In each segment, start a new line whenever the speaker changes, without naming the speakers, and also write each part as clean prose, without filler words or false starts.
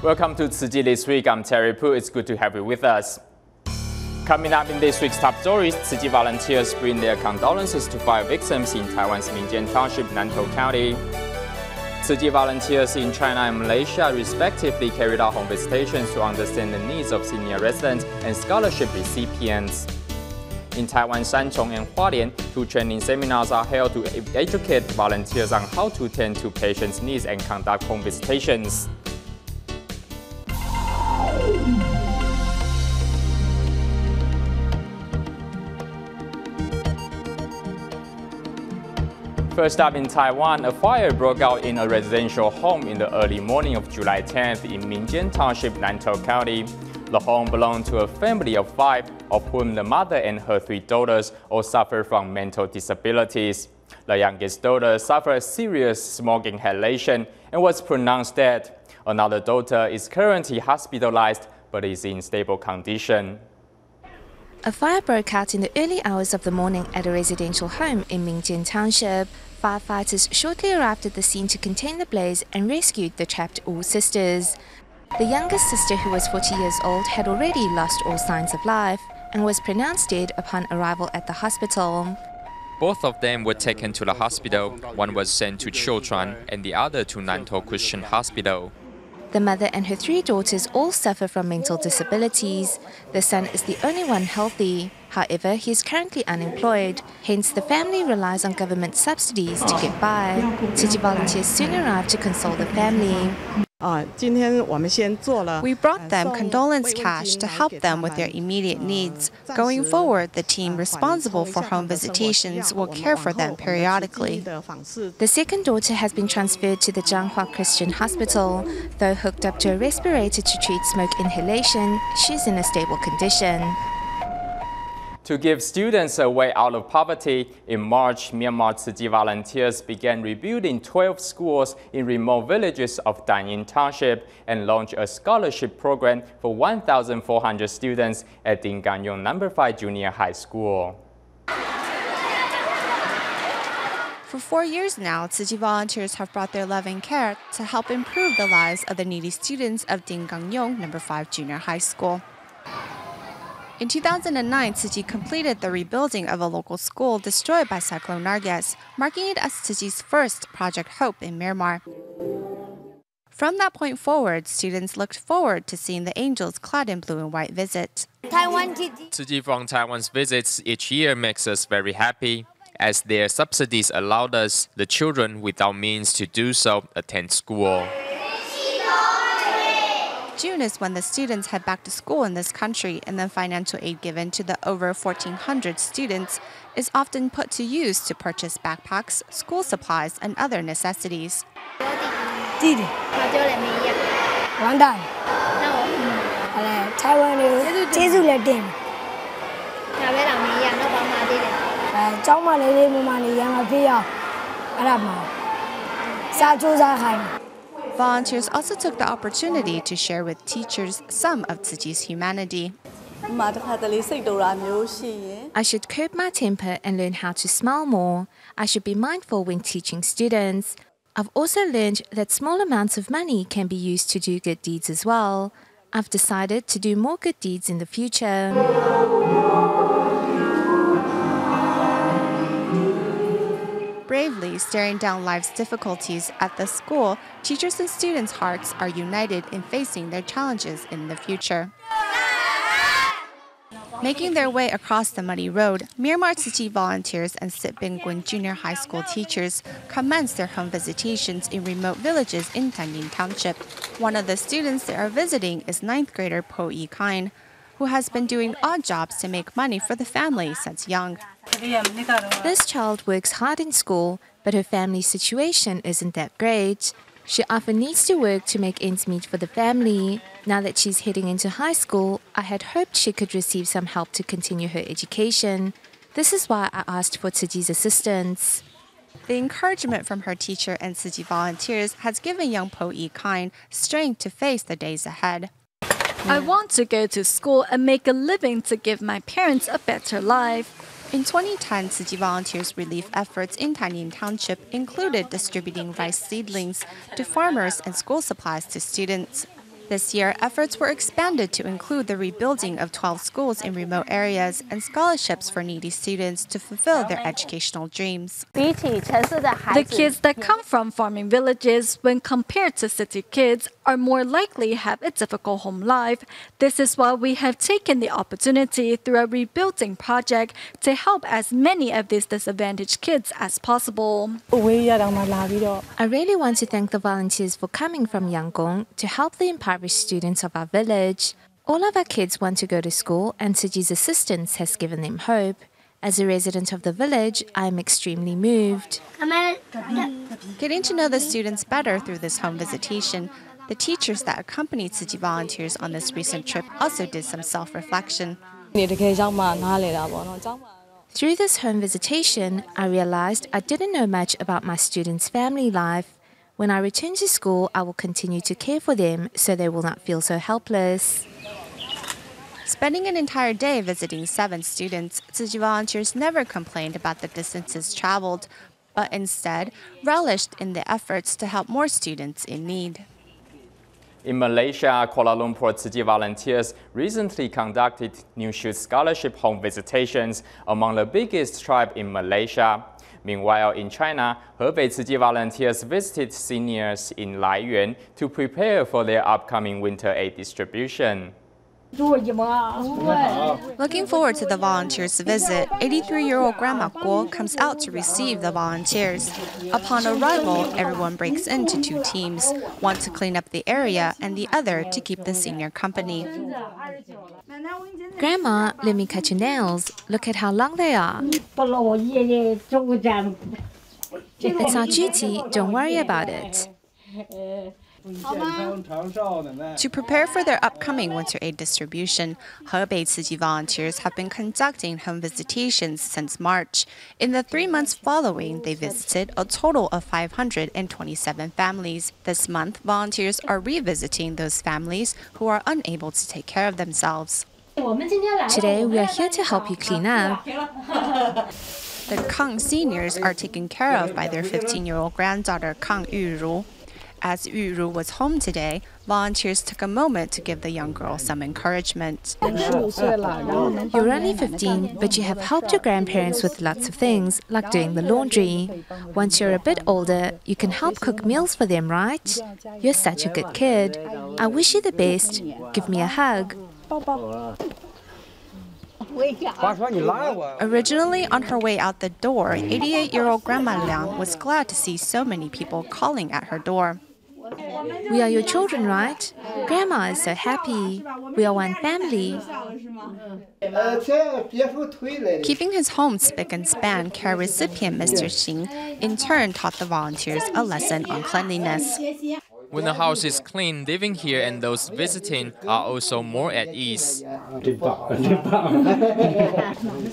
Welcome to Tzu Chi This week. I'm Terry Poo. It's good to have you with us. Coming up in this week's top stories, Tzu Chi volunteers bring their condolences to fire victims in Taiwan's Mingjian Township, Nantou County. Tzu Chi volunteers in China and Malaysia respectively carried out home visitations to understand the needs of senior residents and scholarship recipients. In Taiwan's Sanchong and Hualien, 2 training seminars are held to educate volunteers on how to tend to patients' needs and conduct home visitations. First up in Taiwan, a fire broke out in a residential home in the early morning of July 10th in Mingjian Township, Nantou County. The home belonged to a family of 5, of whom the mother and her 3 daughters all suffer from mental disabilities. The youngest daughter suffered serious smoke inhalation and was pronounced dead. Another daughter is currently hospitalized but is in stable condition.
A fire broke out in the early hours of the morning at a residential home in Mingjian Township. Firefighters shortly arrived at the scene to contain the blaze and rescued the trapped all sisters. The youngest sister, who was 40 years old, had already lost all signs of life and was pronounced dead upon arrival at the hospital.
Both of them were taken to the hospital. One was sent to Children and the other to Nantou Christian Hospital.
The mother and her 3 daughters all suffer from mental disabilities. The son is the only one healthy. However, he is currently unemployed. Hence, the family relies on government subsidies to get by. Tzu Chi volunteers soon arrived to console the family.
We brought them condolence cash to help them with their immediate needs. Going forward, the team responsible for home visitations will care for them periodically.
The second daughter has been transferred to the Zhanghua Christian Hospital. Though hooked up to a respirator to treat smoke inhalation, she's in a stable condition.
To give students a way out of poverty, in March, Myanmar Tzu Chi volunteers began rebuilding 12 schools in remote villages of Danyin Township and launched a scholarship program for 1,400 students at Dingganyong No. 5 Junior High School.
For 4 years now, Tzu Chi volunteers have brought their love and care to help improve the lives of the needy students of Dingganyong No. 5 Junior High School. In 2009, Tzu Chi completed the rebuilding of a local school destroyed by Cyclone Nargis, marking it as Tzu Chi's first Project Hope in Myanmar. From that point forward, students looked forward to seeing the angels clad in blue and white visit.
Tzu Chi from Taiwan's visits each year makes us very happy, as their subsidies allowed us, the children without means to do so, attend school.
June is when the students head back to school in this country, and the financial aid given to the over 1,400 students is often put to use to purchase backpacks, school supplies, and other necessities. Volunteers also took the opportunity to share with teachers some of Tzu Chi's humanity.
I should curb my temper and learn how to smile more. I should be mindful when teaching students. I've also learned that small amounts of money can be used to do good deeds as well. I've decided to do more good deeds in the future.
Bravely staring down life's difficulties at the school, teachers and students' hearts are united in facing their challenges in the future. Making their way across the muddy road, Myanmar Tzu Chi volunteers and Sitbingwin Junior High School teachers commenced their home visitations in remote villages in Danyin Township. One of the students they are visiting is 9th grader Po Yi Kain, who has been doing odd jobs to make money for the family since young.
This child works hard in school, but her family situation isn't that great. She often needs to work to make ends meet for the family. Now that she's heading into high school, I had hoped she could receive some help to continue her education. This is why I asked for Tzu Chi's assistance.
The encouragement from her teacher and Tzu Chi volunteers has given young Po Yi Kain strength to face the days ahead.
I want to go to school and make a living to give my parents a better life.
In 2010, Tzu Chi volunteers' relief efforts in Danyin Township included distributing rice seedlings to farmers and school supplies to students. This year, efforts were expanded to include the rebuilding of 12 schools in remote areas and scholarships for needy students to fulfill their educational dreams.
The kids that come from farming villages, when compared to city kids, are more likely to have a difficult home life. This is why we have taken the opportunity through a rebuilding project to help as many of these disadvantaged kids as possible.
I really want to thank the volunteers for coming from Yangon to help the impoverished students of our village. All of our kids want to go to school, and Tzu Chi's assistance has given them hope. As a resident of the village, I am extremely moved.
Getting to know the students better through this home visitation, the teachers that accompanied Tzu Chi volunteers on this recent trip also did some self-reflection.
Through this home visitation, I realized I didn't know much about my students' family life. When I return to school, I will continue to care for them so they will not feel so helpless.
Spending an entire day visiting 7 students, Tzu Chi volunteers never complained about the distances traveled, but instead relished in the efforts to help more students in need.
In Malaysia, Kuala Lumpur Tzu Chi volunteers recently conducted New Shoot Scholarship home visitations among the biggest tribe in Malaysia. Meanwhile, in China, Hebei Tzu Chi volunteers visited seniors in Hualien to prepare for their upcoming winter aid distribution.
Looking forward to the volunteers' visit, 83-year-old Grandma Guo comes out to receive the volunteers. Upon arrival, everyone breaks into 2 teams, one to clean up the area and the other to keep the senior company.
Grandma, let me cut your nails. Look at how long they are. It's our duty, don't worry about it.
To prepare for their upcoming winter aid distribution, Hebei Tzu Chi volunteers have been conducting home visitations since March. In the 3 months following, they visited a total of 527 families. This month, volunteers are revisiting those families who are unable to take care of themselves.
Today, we are here to help you clean up.
The Kang seniors are taken care of by their 15-year-old granddaughter Kang Yuru. As Yuru was home today, volunteers took a moment to give the young girl some encouragement.
You're only 15, but you have helped your grandparents with lots of things, like doing the laundry. Once you're a bit older, you can help cook meals for them, right? You're such a good kid. I wish you the best. Give me a hug.
Originally on her way out the door, 88-year-old Grandma Liang was glad to see so many people calling at her door.
We are your children, right? Grandma is so happy. We are one family.
Keeping his home spick and span, care recipient Mr. Xing in turn taught the volunteers a lesson on cleanliness.
When the house is clean, living here and those visiting are also more at ease.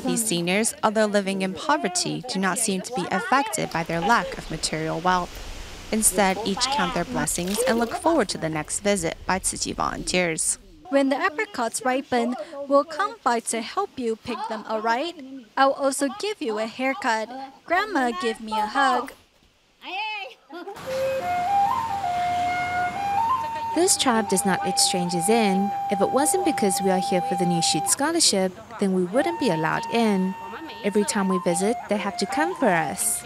These seniors, although living in poverty, do not seem to be affected by their lack of material wealth. Instead, each count their blessings and look forward to the next visit by Tzu Chi volunteers.
When the apricots ripen, we'll come by to help you pick them, alright? I'll also give you a haircut. Grandma, give me a hug.
This tribe does not let strangers in. If it wasn't because we are here for the New Shoot Scholarship, then we wouldn't be allowed in. Every time we visit, they have to come for us.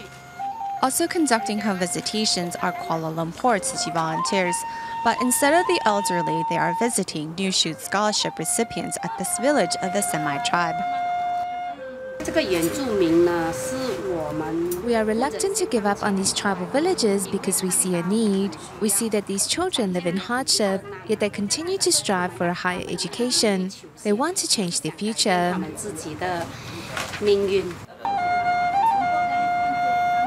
Also conducting home visitations are Kuala Lumpur Tzu Chi volunteers, but instead of the elderly, they are visiting New Shoot Scholarship recipients at this village of the Semai tribe.
We are reluctant to give up on these tribal villages because we see a need. We see that these children live in hardship, yet they continue to strive for a higher education. They want to change their future.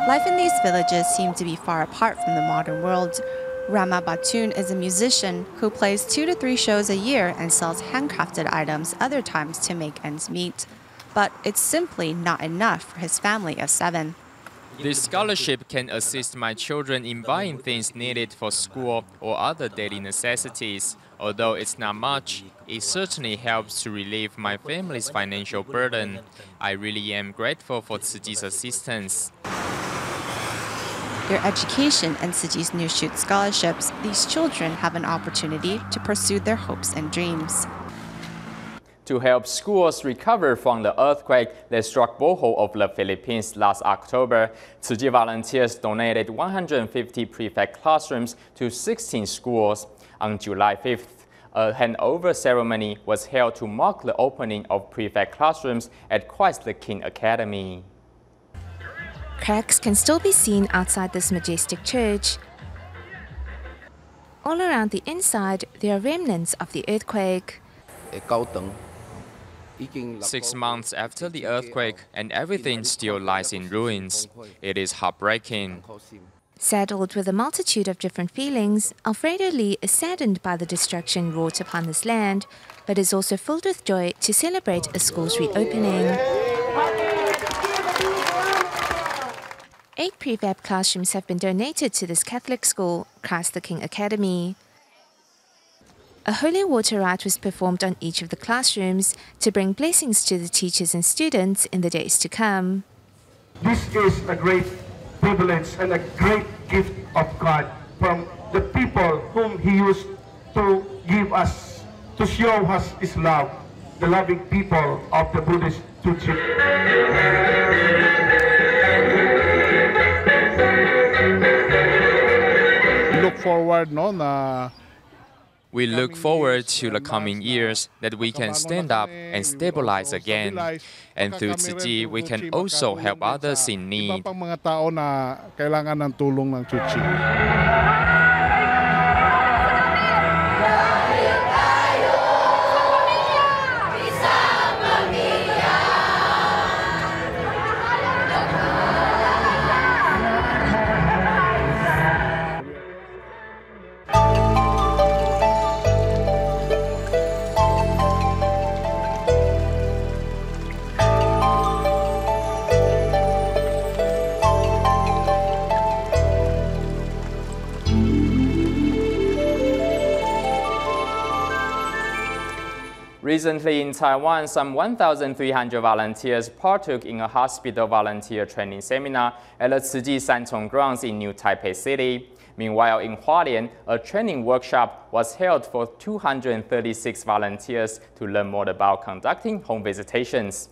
Life in these villages seem to be far apart from the modern world. Rama Batun is a musician who plays 2 to 3 shows a year and sells handcrafted items other times to make ends meet. But it's simply not enough for his family of 7.
This scholarship can assist my children in buying things needed for school or other daily necessities. Although it's not much, it certainly helps to relieve my family's financial burden. I really am grateful for Tzu Chi's assistance.
their education, and Tzu Chi's New Shoot scholarships, these children have an opportunity to pursue their hopes and dreams.
To help schools recover from the earthquake that struck Bohol of the Philippines last October, Tzu Chi volunteers donated 150 prefect classrooms to 16 schools. On July 5th, a handover ceremony was held to mark the opening of prefect classrooms at Christ the King Academy.
Cracks can still be seen outside this majestic church. All around the inside, there are remnants of the earthquake.
6 months after the earthquake, and everything still lies in ruins. It is heartbreaking.
Saddled with a multitude of different feelings, Alfredo Lee is saddened by the destruction wrought upon this land, but is also filled with joy to celebrate a school's reopening. 8 prefab classrooms have been donated to this Catholic school, Christ the King Academy. A holy water rite was performed on each of the classrooms to bring blessings to the teachers and students in the days to come.
This is a great privilege and a great gift of God from the people whom He used to give us, to show us His love, the loving people of the Buddhist Tzu Chi.
We look forward to the coming years that we can stand up and stabilize again. And through Tzu Chi, we can also help others in need.
Recently in Taiwan, some 1,300 volunteers partook in a hospital volunteer training seminar at the Tzu Chi Sanchong grounds in New Taipei City. Meanwhile, in Hualien, a training workshop was held for 236 volunteers to learn more about conducting home visitations.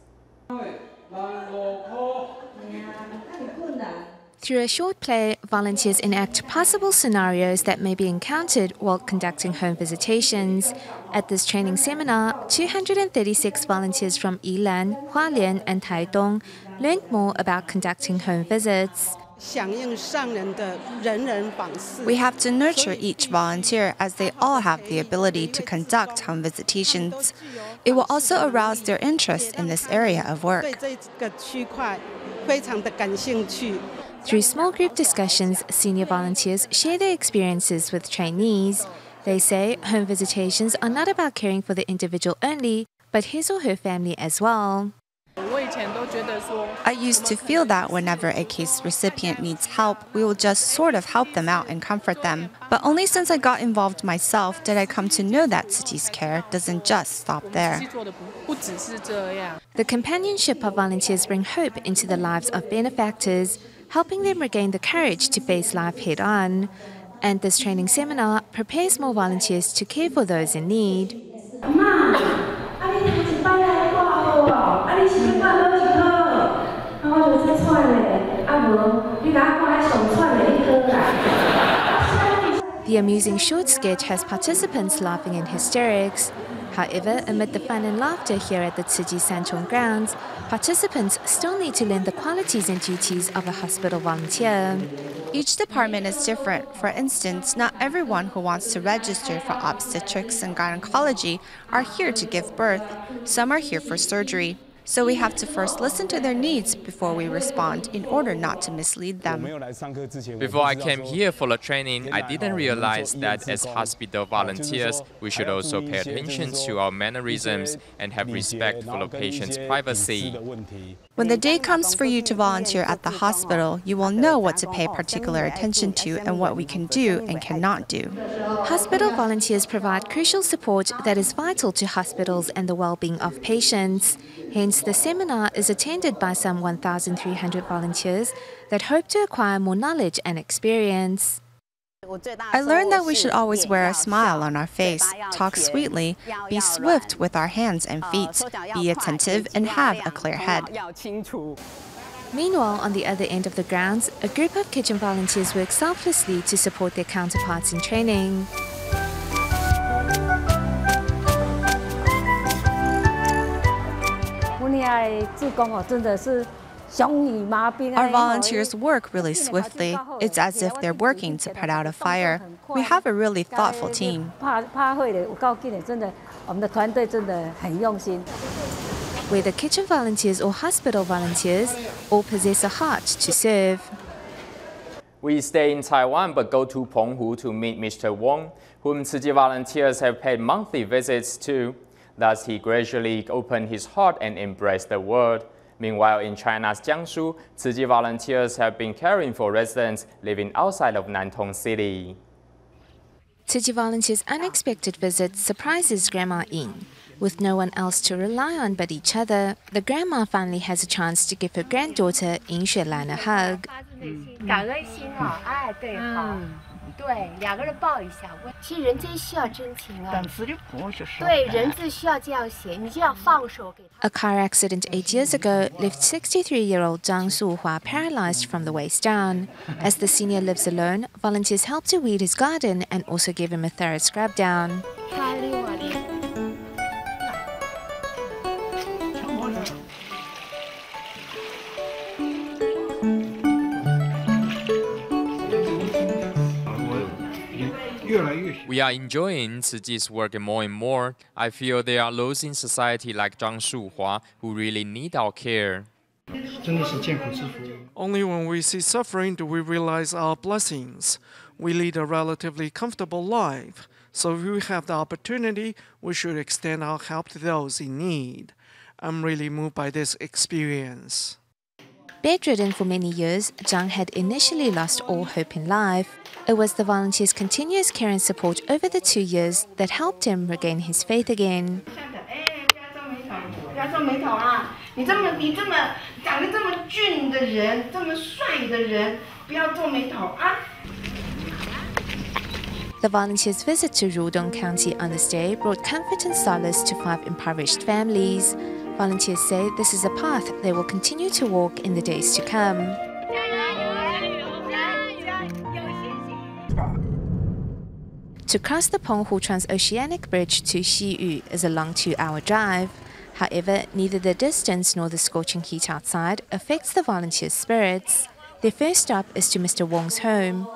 Through a short play, volunteers enact possible scenarios that may be encountered while conducting home visitations. At this training seminar, 236 volunteers from Yilan, Hualien, and Taitung learned more about conducting home visits.
We have to nurture each volunteer as they all have the ability to conduct home visitations. It will also arouse their interest in this area of work. Through small group discussions, senior volunteers share their experiences with trainees. They say home visitations are not about caring for the individual only, but his or her family as well. I used to feel that whenever a case recipient needs help, we will just sort of help them out and comfort them. But only since I got involved myself did I come to know that Tzu Chi's care doesn't just stop there.
The companionship of volunteers bring hope into the lives of benefactors, helping them regain the courage to face life head-on. And this training seminar prepares more volunteers to care for those in need. The amusing short sketch has participants laughing in hysterics. However, amid the fun and laughter here at the Tzu Chi Sanchong grounds, participants still need to learn the qualities and duties of a hospital volunteer.
Each department is different. For instance, not everyone who wants to register for obstetrics and gynecology are here to give birth. Some are here for surgery. So we have to first listen to their needs before we respond in order not to mislead them.
Before I came here for the training, I didn't realize that as hospital volunteers, we should also pay attention to our mannerisms and have respect for the patient's privacy.
When the day comes for you to volunteer at the hospital, you will know what to pay particular attention to and what we can do and cannot do.
Hospital volunteers provide crucial support that is vital to hospitals and the well-being of patients. Hence, Hence, the seminar is attended by some 1,300 volunteers that hope to acquire more knowledge and experience.
I learned that we should always wear a smile on our face, talk sweetly, be swift with our hands and feet, be attentive, and have a clear head.
Meanwhile, on the other end of the grounds, a group of kitchen volunteers work selflessly to support their counterparts in training.
Our volunteers work really swiftly. It's as if they're working to put out a fire. We have a really thoughtful team.
Whether kitchen volunteers or hospital volunteers, all possess a heart to serve.
We stay in Taiwan but go to Penghu to meet Mr. Wong, whom Tzu Chi volunteers have paid monthly visits to. Thus, he gradually opened his heart and embraced the world. Meanwhile, in China's Jiangsu, Tzu Chi volunteers have been caring for residents living outside of Nantou City.
Tzu Chi volunteers' unexpected visit surprises Grandma Ying. With no one else to rely on but each other, the grandma finally has a chance to give her granddaughter Ying Xuelan a hug.
感恩心啊，哎，对，好，对，两个人抱一下。其实人真需要真情啊。对，人字需要这样写，你就要放手给他。
A car accident 8 years ago left 63-year-old Zhang Suhua paralyzed from the waist down. As the senior lives alone, volunteers help to weed his garden and also give him a thorough scrub down.
We are enjoying Tzu Chi's work more and more. I feel there are those in society like Zhang Shuhua who really need our care.
Only when we see suffering do we realize our blessings. We lead a relatively comfortable life, so if we have the opportunity, we should extend our help to those in need. I'm really moved by this experience.
Bedridden for many years, Zhang had initially lost all hope in life. It was the volunteers' continuous care and support over the 2 years that helped him regain his faith again. The volunteers' visit to Rudong County on this day brought comfort and solace to 5 impoverished families. Volunteers say this is a path they will continue to walk in the days to come. To cross the Penghu Transoceanic Bridge to Xiyu is a long 2-hour drive. However, neither the distance nor the scorching heat outside affects the volunteers' spirits. Their first stop is to Mr. Wong's home.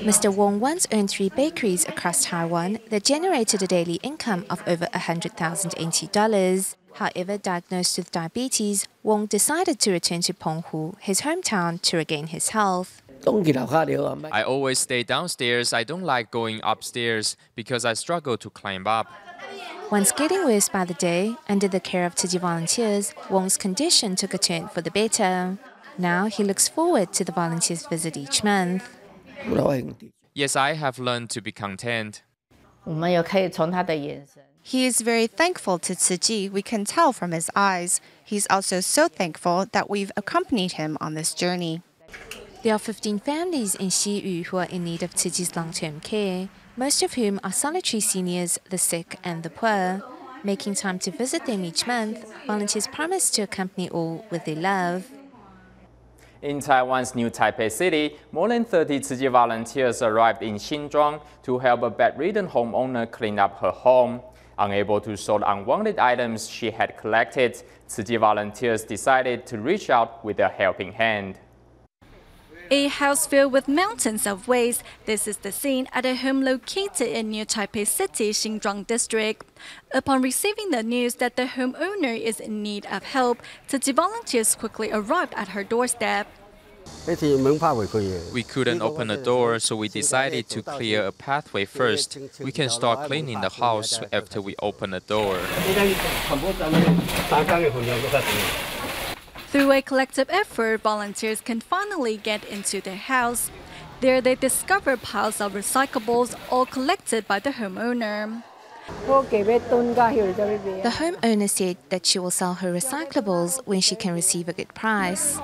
Mr. Wong once owned 3 bakeries across Taiwan that generated a daily income of over 100,000 NT dollars. However, diagnosed with diabetes, Wong decided to return to Penghu, his hometown, to regain his health.
I always stay downstairs. I don't like going upstairs because I struggle to climb up.
Once getting worse by the day, under the care of Tzu Chi volunteers, Wong's condition took a turn for the better. Now he looks forward to the volunteers' visit each month.
Yes, I have learned to be content.
He is very thankful to Tzu Chi. We can tell from his eyes. He's also so thankful that we've accompanied him on this journey.
There are 15 families in Xiyu who are in need of Tzu Chi's long-term care, most of whom are solitary seniors, the sick and the poor. Making time to visit them each month, volunteers promise to accompany all with their love.
In Taiwan's New Taipei City, more than 30 Tzu Chi volunteers arrived in Xinzhuang to help a bedridden homeowner clean up her home. Unable to sort unwanted items she had collected, Tzu Chi volunteers decided to reach out with a helping hand.
A house filled with mountains of waste. This is the scene at a home located in New Taipei City, Xinzhuang District. Upon receiving the news that the homeowner is in need of help, Tzu Chi volunteers quickly arrived at her doorstep.
We couldn't open the door, so we decided to clear a pathway first. We can start cleaning the house after we open the door.
Through a collective effort, volunteers can finally get into their house. There they discover piles of recyclables, all collected by the homeowner.
The homeowner said that she will sell her recyclables when she can receive a good price.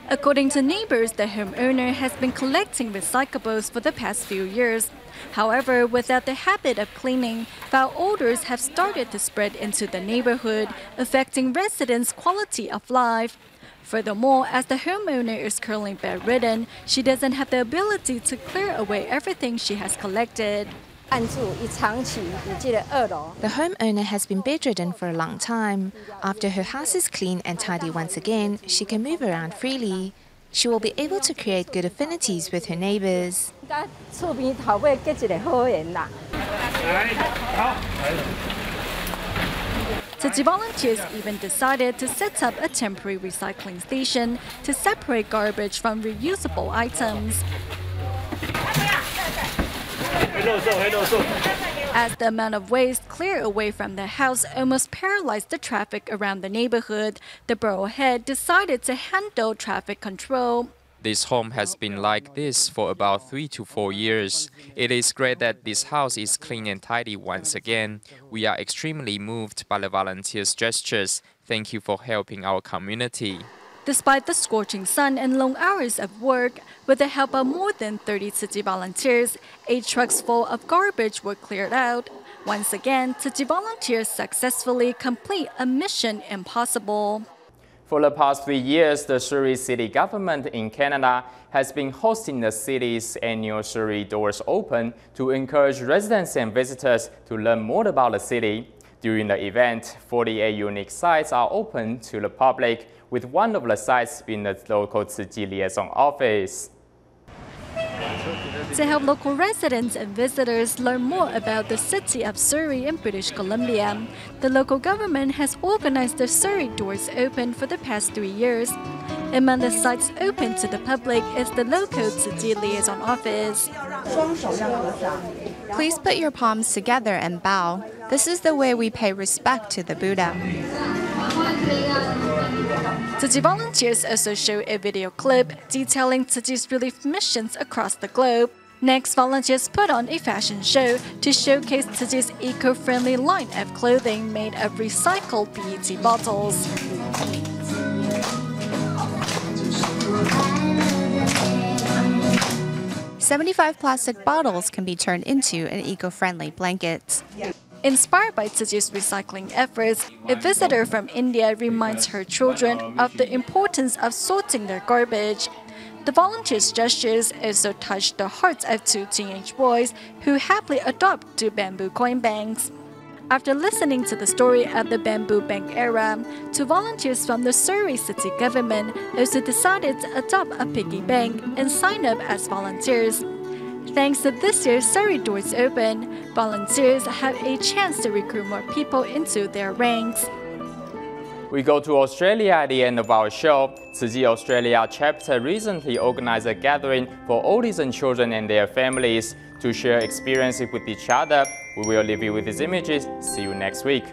According to neighbors, the homeowner has been collecting recyclables for the past few years. However, without the habit of cleaning, foul odors have started to spread into the neighborhood, affecting residents' quality of life. Furthermore, as the homeowner is currently bedridden, she doesn't have the ability to clear away everything she has collected.
The homeowner has been bedridden for a long time. After her house is clean and tidy once again, she can move around freely. She will be able to create good affinities with her neighbors.
Tzu Chi volunteers even decided to set up a temporary recycling station to separate garbage from reusable items. As the amount of waste cleared away from the house almost paralyzed the traffic around the neighborhood, the borough head decided to handle traffic control.
This home has been like this for about 3 to 4 years. It is great that this house is clean and tidy once again. We are extremely moved by the volunteers' gestures. Thank you for helping our community.
Despite the scorching sun and long hours of work, with the help of more than 30 Tzu Chi volunteers, 8 trucks full of garbage were cleared out. Once again, Tzu Chi volunteers successfully complete a mission impossible.
For the past 3 years, the Surrey city government in Canada has been hosting the city's annual Surrey Doors Open to encourage residents and visitors to learn more about the city. During the event, 48 unique sites are open to the public, with one of the sites being the local Tzu Chi liaison office.
To help local residents and visitors learn more about the city of Surrey in British Columbia, the local government has organized the Surrey Doors Open for the past 3 years. Among the sites open to the public is the local Tzu Chi liaison office.
Please put your palms together and bow. This is the way we pay respect to the Buddha.
Tzu Chi volunteers also show a video clip detailing Tzu Chi's relief missions across the globe. Next, volunteers put on a fashion show to showcase Tzu Chi's eco-friendly line of clothing made of recycled PET bottles.
"75 plastic bottles can be turned into an eco-friendly blanket."
Inspired by Tzu Chi's recycling efforts, a visitor from India reminds her children of the importance of sorting their garbage. The volunteers' gestures also touched the hearts of 2 teenage boys who happily adopt 2 bamboo coin banks. After listening to the story of the bamboo bank era, 2 volunteers from the Surrey city government also decided to adopt a piggy bank and sign up as volunteers. Thanks to this year's Surrey Doors Open, volunteers have a chance to recruit more people into their ranks.
We go to Australia at the end of our show. Tzu Chi Australia chapter recently organized a gathering for oldies and children and their families to share experiences with each other. We will leave you with these images. See you next week.